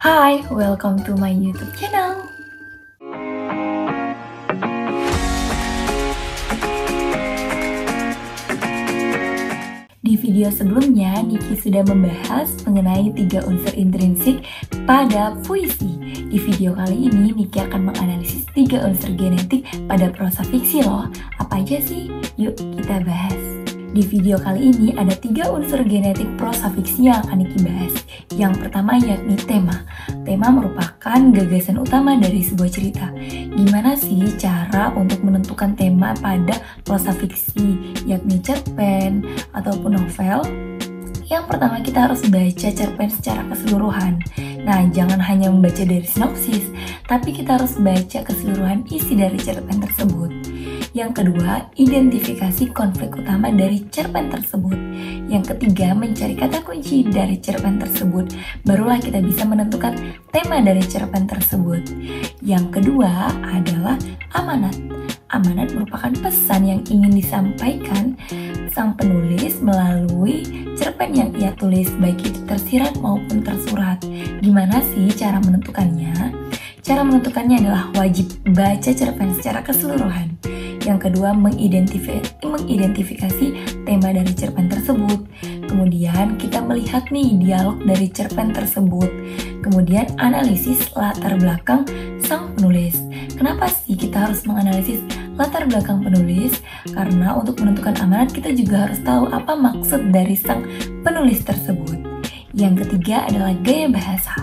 Hi, welcome to my YouTube channel. Di video sebelumnya, Niki sudah membahas mengenai 3 unsur intrinsik pada puisi. Di video kali ini, Niki akan menganalisis 3 unsur genetik pada prosa fiksi loh. Apa aja sih? Yuk kita bahas. Di video kali ini ada 3 unsur genetik prosa fiksi yang akan Niki bahas. Yang pertama yakni tema. Tema merupakan gagasan utama dari sebuah cerita. Gimana sih cara untuk menentukan tema pada prosa fiksi, yakni cerpen ataupun novel? Yang pertama kita harus baca cerpen secara keseluruhan. Nah, jangan hanya membaca dari sinopsis, tapi kita harus baca keseluruhan isi dari cerpen tersebut. Yang kedua, identifikasi konflik utama dari cerpen tersebut. Yang ketiga, mencari kata kunci dari cerpen tersebut. Barulah kita bisa menentukan tema dari cerpen tersebut. Yang kedua adalah amanat. Amanat merupakan pesan yang ingin disampaikan sang penulis melalui cerpen yang ia tulis, baik itu tersirat maupun tersurat. Gimana sih cara menentukannya? Cara menentukannya adalah wajib baca cerpen secara keseluruhan. Yang kedua, mengidentifikasi tema dari cerpen tersebut. Kemudian kita melihat nih dialog dari cerpen tersebut. Kemudian analisis latar belakang sang penulis. Kenapa sih kita harus menganalisis latar belakang penulis? Karena untuk menentukan amanat kita juga harus tahu apa maksud dari sang penulis tersebut. Yang ketiga adalah gaya bahasa.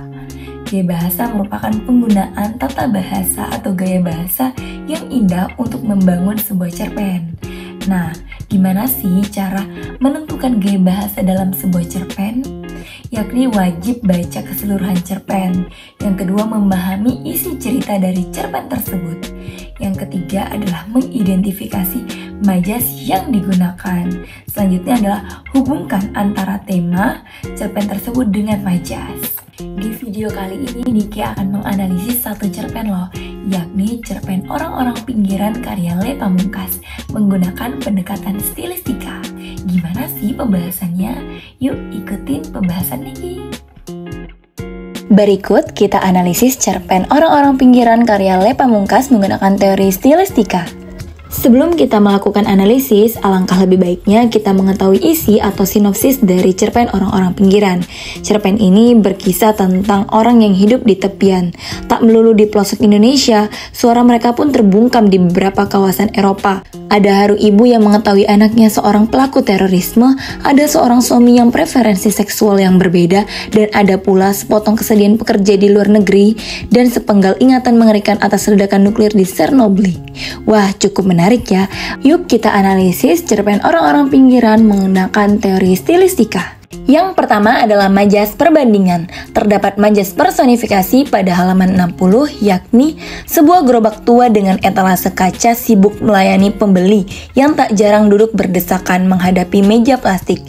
Gaya bahasa merupakan penggunaan tata bahasa atau gaya bahasa yang indah untuk membangun sebuah cerpen. Nah, gimana sih cara menentukan gaya bahasa dalam sebuah cerpen? Yakni wajib baca keseluruhan cerpen. Yang kedua, memahami isi cerita dari cerpen tersebut. Yang ketiga adalah mengidentifikasi majas yang digunakan. Selanjutnya adalah hubungkan antara tema cerpen tersebut dengan majas. Di video kali ini Niki akan menganalisis satu cerpen loh, yakni cerpen Orang-Orang Pinggiran karya Le Pamungkas menggunakan pendekatan stilistika. Gimana sih pembahasannya? Yuk ikutin pembahasan Niki. Berikut kita analisis cerpen Orang-Orang Pinggiran karya Le Pamungkas menggunakan teori stilistika. Sebelum kita melakukan analisis, alangkah lebih baiknya kita mengetahui isi atau sinopsis dari cerpen Orang-Orang Pinggiran. Cerpen ini berkisah tentang orang yang hidup di tepian. Tak melulu di pelosok Indonesia, suara mereka pun terbungkam di beberapa kawasan Eropa. Ada haru ibu yang mengetahui anaknya seorang pelaku terorisme, ada seorang suami yang preferensi seksual yang berbeda, dan ada pula sepotong kesedihan pekerja di luar negeri, dan sepenggal ingatan mengerikan atas ledakan nuklir di Chernobyl. Wah, cukup menarik ya. Yuk kita analisis cerpen Orang-Orang Pinggiran menggunakan teori stilistika. Yang pertama adalah majas perbandingan. Terdapat majas personifikasi pada halaman 60, yakni sebuah gerobak tua dengan etalase kaca sibuk melayani pembeli yang tak jarang duduk berdesakan menghadapi meja plastik.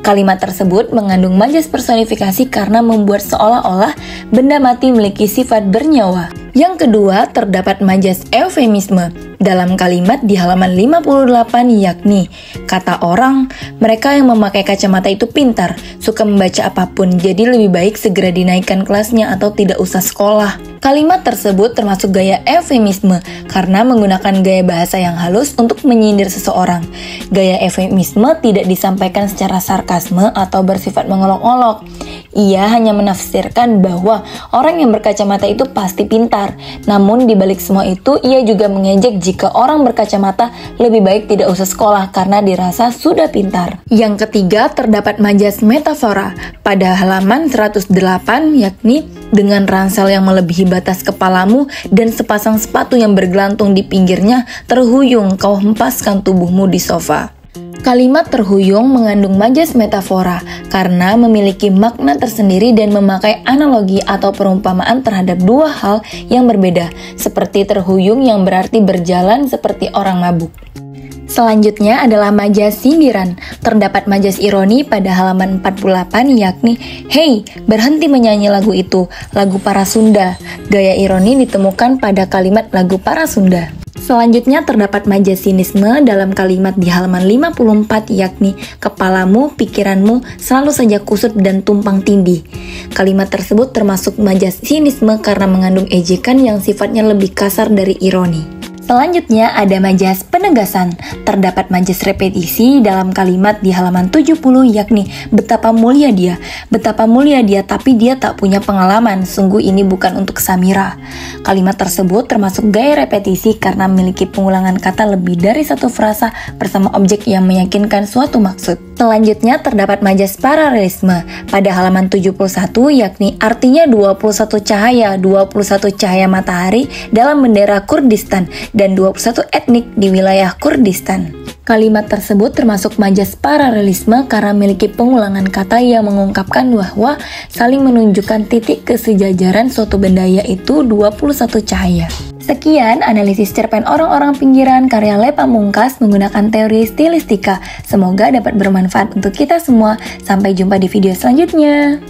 Kalimat tersebut mengandung majas personifikasi karena membuat seolah-olah benda mati memiliki sifat bernyawa. Yang kedua, terdapat majas eufemisme dalam kalimat di halaman 58, yakni kata orang, mereka yang memakai kacamata itu pintar, suka membaca apapun, jadi lebih baik segera dinaikkan kelasnya atau tidak usah sekolah. Kalimat tersebut termasuk gaya eufemisme karena menggunakan gaya bahasa yang halus untuk menyindir seseorang. Gaya eufemisme tidak disampaikan secara sarkasme atau bersifat mengolok-olok. Ia hanya menafsirkan bahwa orang yang berkacamata itu pasti pintar. Namun di balik semua itu, ia juga mengejek jika orang berkacamata lebih baik tidak usah sekolah karena dirasa sudah pintar. Yang ketiga, terdapat majas metafora pada halaman 108, yakni dengan ransel yang melebihi batas kepalamu dan sepasang sepatu yang bergelantung di pinggirnya, terhuyung kau hempaskan tubuhmu di sofa. Kalimat terhuyung mengandung majas metafora karena memiliki makna tersendiri dan memakai analogi atau perumpamaan terhadap dua hal yang berbeda, seperti terhuyung yang berarti berjalan seperti orang mabuk. Selanjutnya adalah majas sindiran. Terdapat majas ironi pada halaman 48, yakni "Hei, berhenti menyanyi lagu itu, lagu para Sunda." Gaya ironi ditemukan pada kalimat lagu para Sunda. Selanjutnya terdapat majas sinisme dalam kalimat di halaman 54, yakni kepalamu, pikiranmu selalu saja kusut dan tumpang tindih. Kalimat tersebut termasuk majas sinisme karena mengandung ejekan yang sifatnya lebih kasar dari ironi. Selanjutnya ada majas penegasan. Terdapat majas repetisi dalam kalimat di halaman 70, yakni betapa mulia dia tapi dia tak punya pengalaman, sungguh ini bukan untuk Samira. Kalimat tersebut termasuk gaya repetisi karena memiliki pengulangan kata lebih dari satu frasa bersama objek yang meyakinkan suatu maksud. Selanjutnya terdapat majas paralelisme pada halaman 71, yakni artinya 21 cahaya matahari dalam bendera Kurdistan dan 21 etnik di wilayah Kurdistan. Kalimat tersebut termasuk majas paralelisme karena memiliki pengulangan kata yang mengungkapkan bahwa saling menunjukkan titik kesejajaran suatu benda, yaitu 21 cahaya. Sekian analisis cerpen orang-orang pinggiran karya Le Pamungkas menggunakan teori stilistika. Semoga dapat bermanfaat untuk kita semua. Sampai jumpa di video selanjutnya.